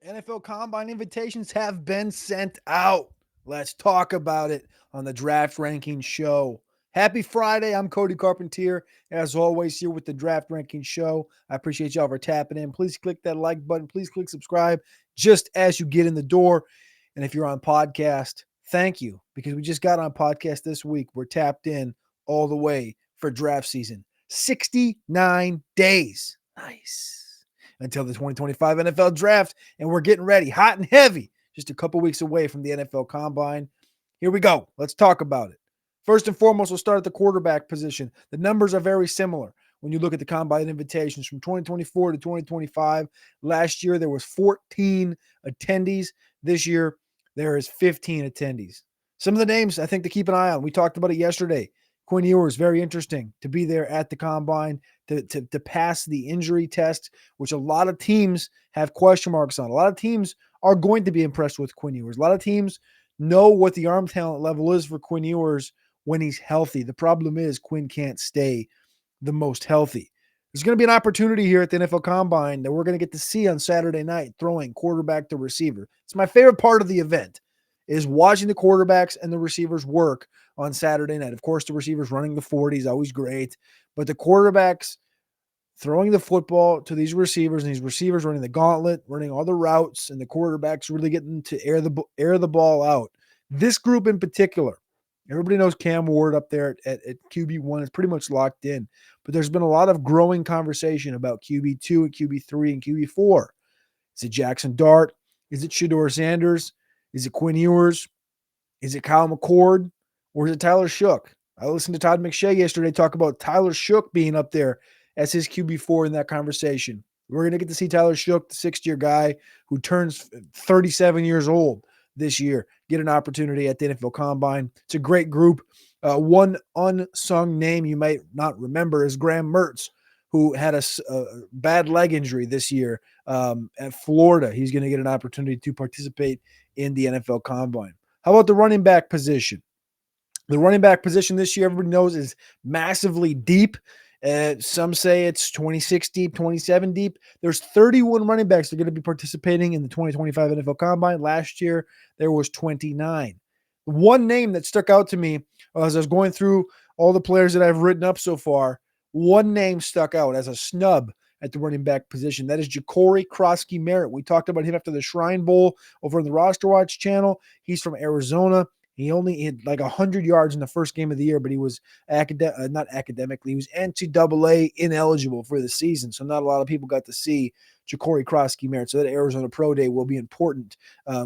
NFL Combine invitations have been sent out. Let's talk about it on the Draft Ranking Show. Happy Friday. I'm Cody Carpentier. As always, here with the Draft Ranking Show. I appreciate y'all for tapping in. Please click that like button. Please click subscribe just as you get in the door. And if you're on podcast, thank you because we just got on podcast this week. We're tapped in all the way for draft season. 69 days. Nice. Until the 2025 NFL draft, and we're getting ready hot and heavy, just a couple weeks away from the NFL Combine. Here we go. Let's talk about it. First and foremost, we'll start at the quarterback position. The numbers are very similar when you look at the Combine invitations from 2024 to 2025. Last year, there was 14 attendees. This year, there is 15 attendees. Some of the names I think to keep an eye on. We talked about it yesterday. Quinn Ewers, very interesting to be there at the Combine to pass the injury test, which a lot of teams have question marks on. A lot of teams are going to be impressed with Quinn Ewers. A lot of teams know what the arm talent level is for Quinn Ewers when he's healthy. The problem is Quinn can't stay the most healthy. There's going to be an opportunity here at the NFL Combine that we're going to get to see on Saturday night, throwing quarterback to receiver. It's my favorite part of the event, is watching the quarterbacks and the receivers work on Saturday night. Of course, the receivers running the 40 is always great, but the quarterbacks throwing the football to these receivers, and these receivers running the gauntlet, running all the routes, and the quarterbacks really getting to air the ball out. This group in particular, everybody knows Cam Ward up there at QB1 is pretty much locked in, but there's been a lot of growing conversation about QB2 and QB3 and QB4. Is it Jackson Dart? Is it Shedeur Sanders? Is it Quinn Ewers? Is it Kyle McCord? Or is it Tyler Shook? I listened to Todd McShay yesterday talk about Tyler Shook being up there as his QB4 in that conversation. We're going to get to see Tyler Shook, the sixth-year guy who turns 37 years old this year, get an opportunity at the NFL Combine. It's a great group. One unsung name you might not remember is Graham Mertz, who had a bad leg injury this year at Florida. He's going to get an opportunity to participate in the NFL Combine. How about the running back position? The running back position this year, everybody knows, is massively deep. Some say it's 26 deep, 27 deep. There's 31 running backs that are going to be participating in the 2025 NFL Combine. Last year, there was 29. One name that stuck out to me as I was going through all the players that I've written up so far, one name stuck out as a snub at the running back position. That is Ja'Cory Krosky-Merritt. We talked about him after the Shrine Bowl over on the Roster Watch channel. He's from Arizona. He only had like 100 yards in the first game of the year, but he was not academically. He was NCAA ineligible for the season, so not a lot of people got to see Ja'Cory Krosky-Merritt. So that Arizona Pro Day will be important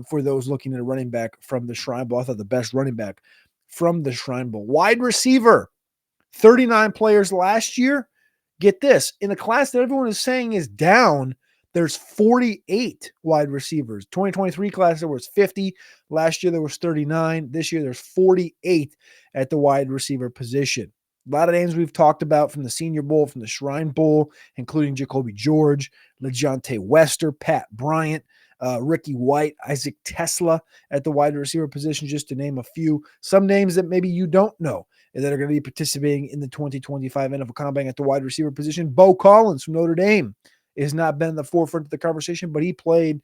for those looking at a running back from the Shrine Bowl. I thought the best running back from the Shrine Bowl. Wide receiver, 39 players last year. Get this, in a class that everyone is saying is down, there's 48 wide receivers. 2023 class, there was 50. Last year, there was 39. This year, there's 48 at the wide receiver position. A lot of names we've talked about from the Senior Bowl, from the Shrine Bowl, including Jacoby George, LeJounte Wester, Pat Bryant, Ricky White, Isaac Tesla at the wide receiver position, just to name a few. Some names that maybe you don't know that are going to be participating in the 2025 NFL Combine at the wide receiver position. Bo Collins from Notre Dame has not been in the forefront of the conversation, but he played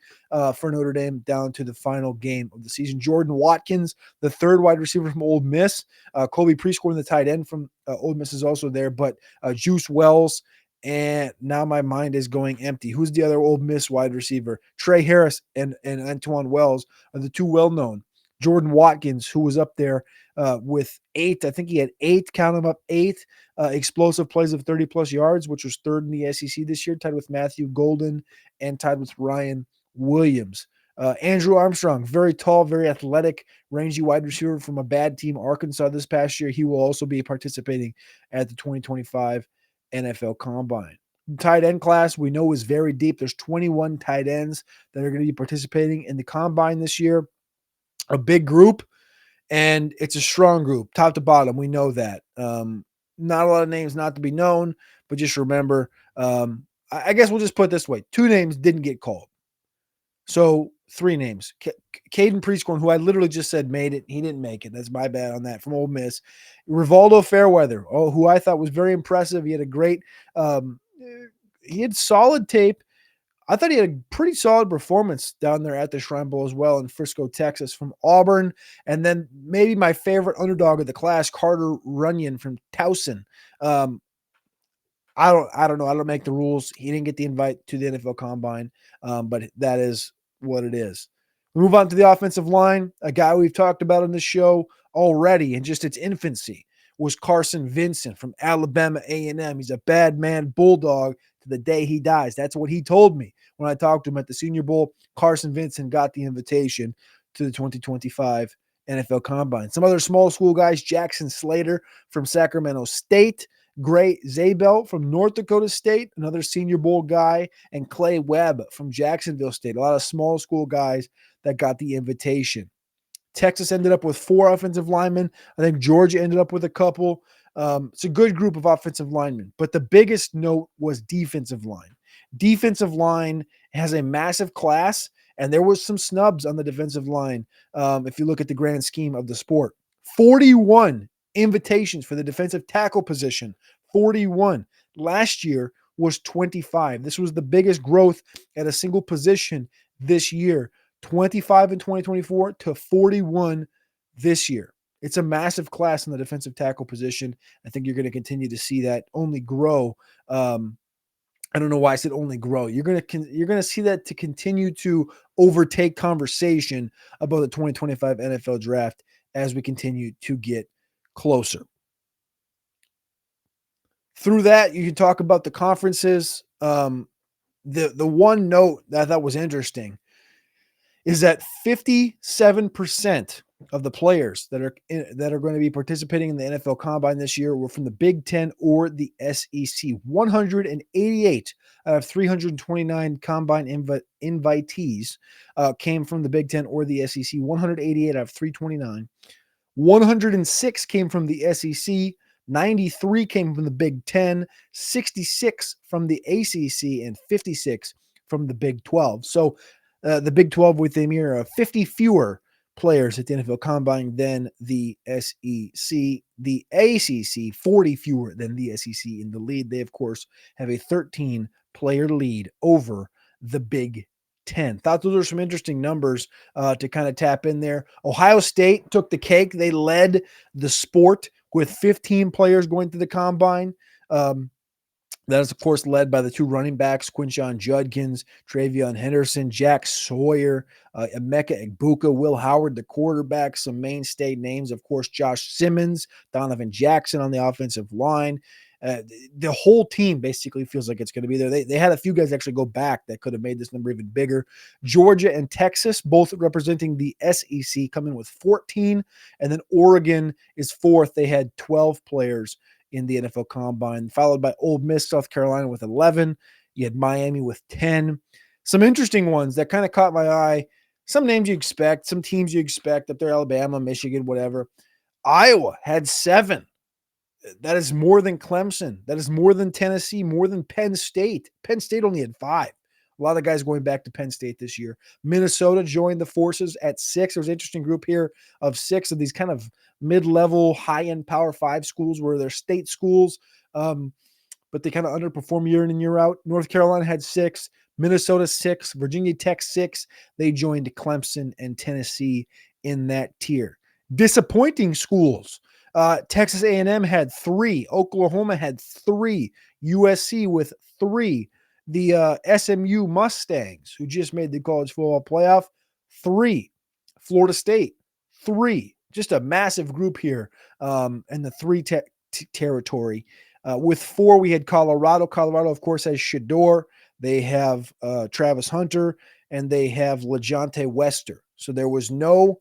for Notre Dame down to the final game of the season. Jordan Watkins, the third wide receiver from Ole Miss. Colby Prescorn, the tight end from Ole Miss, is also there, but Juice Wells, and now my mind is going empty. Who's the other Ole Miss wide receiver? Trey Harris and Antoine Wells are the two well-known. Jordan Watkins, who was up there with 8, I think he had 8, count them up, 8 explosive plays of 30-plus yards, which was third in the SEC this year, tied with Matthew Golden and tied with Ryan Williams. Andrew Armstrong, very tall, very athletic, rangy wide receiver from a bad team, Arkansas, this past year. He will also be participating at the 2025 NFL Combine. The tight end class we know is very deep. There's 21 tight ends that are going to be participating in the Combine this year. A big group, and it's a strong group, top to bottom. We know that. Not a lot of names not to be known, but just remember, I guess we'll just put it this way. 2 names didn't get called. So 3 names. Caden Prescorn, who I literally just said made it. He didn't make it. That's my bad on that, from Ole Miss. Rivaldo Fairweather, who I thought was very impressive. He had a great he had solid tape. I thought he had a pretty solid performance down there at the Shrine Bowl as well in Frisco, Texas, from Auburn. And then maybe my favorite underdog of the class, Carter Runyon from Towson. Um, I don't know. I don't make the rules. He didn't get the invite to the NFL Combine, but that is what it is. We move on to the offensive line. A guy we've talked about on the show already in just its infancy was Carson Vincent from Alabama A&M. He's a bad man bulldog to the day he dies. That's what he told me when I talked to him at the Senior Bowl. Carson Vincent got the invitation to the 2025 NFL Combine. Some other small school guys, Jackson Slater from Sacramento State, Gray Zabel from North Dakota State, another Senior Bowl guy, and Clay Webb from Jacksonville State. A lot of small school guys that got the invitation. Texas ended up with 4 offensive linemen. I think Georgia ended up with a couple. It's a good group of offensive linemen. But the biggest note was defensive line. Defensive line has a massive class, and there was some snubs on the defensive line if you look at the grand scheme of the sport. 41 invitations for the defensive tackle position. 41. Last year was 25. This was the biggest growth at a single position this year. 25 in 2024 to 41 this year. It's a massive class in the defensive tackle position. I think you're going to continue to see that only grow. I don't know why I said only grow. You're going to see that to continue to overtake conversation about the 2025 NFL draft as we continue to get closer. Through that, you can talk about the conferences. The one note that I thought was interesting is that 57% of the players that are going to be participating in the NFL Combine this year were from the Big Ten or the SEC. 188 out of 329 Combine invitees came from the Big Ten or the SEC. 188 out of 329. 106 came from the SEC. 93 came from the Big Ten. 66 from the ACC, and 56 from the Big 12. So the Big 12 with a mere 50 fewer players at the NFL Combine than the SEC. The ACC, 40 fewer than the SEC in the lead. They, of course, have a 13-player lead over the Big 10. Thought those are some interesting numbers to kind of tap in there. Ohio State took the cake. They led the sport with 15 players going to the Combine. That is, of course, led by the 2 running backs, Quinshon Judkins, Travion Henderson, Jack Sawyer, Emeka Egbuka, Will Howard, the quarterback, some mainstay names, of course, Josh Simmons, Donovan Jackson on the offensive line. The whole team basically feels like it's going to be there. They had a few guys actually go back that could have made this number even bigger. Georgia and Texas, both representing the SEC, come in with 14, and then Oregon is 4th. They had 12 players in the NFL Combine, followed by Ole Miss, South Carolina with 11. You had Miami with 10. Some interesting ones that kind of caught my eye. Some names you expect, some teams you expect up there, Alabama, Michigan, whatever. Iowa had 7. That is more than Clemson. That is more than Tennessee, more than Penn State. Penn State only had 5. A lot of guys going back to Penn State this year. Minnesota joined the forces at 6. There was an interesting group here of 6 of these kind of mid-level, high-end Power 5 schools where they're state schools, but they kind of underperform year in and year out. North Carolina had 6. Minnesota 6. Virginia Tech 6. They joined Clemson and Tennessee in that tier. Disappointing schools. Texas A&M had 3. Oklahoma had 3. USC with 3. The SMU Mustangs, who just made the college football playoff, 3. Florida State, 3. Just a massive group here in the 3 territory. With 4, we had Colorado. Colorado, of course, has Shador. They have Travis Hunter, and they have LeJontay Wester. So there was no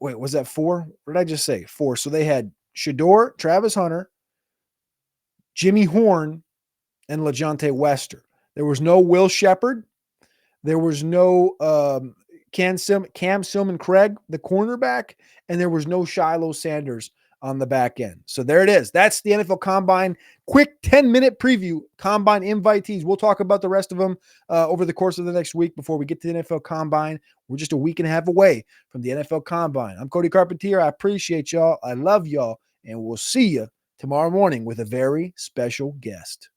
wait, was that 4? What did I just say? 4. So they had Shador, Travis Hunter, Jimmy Horn, and LeJontay Wester. There was no Will Shepard. There was no Cam Silman-Craig, the cornerback, and there was no Shiloh Sanders on the back end. So there it is. That's the NFL Combine. Quick 10-minute preview. Combine invitees. We'll talk about the rest of them over the course of the next week before we get to the NFL Combine. We're just a week and a half away from the NFL Combine. I'm Cody Carpentier. I appreciate y'all. I love y'all. And we'll see you tomorrow morning with a very special guest.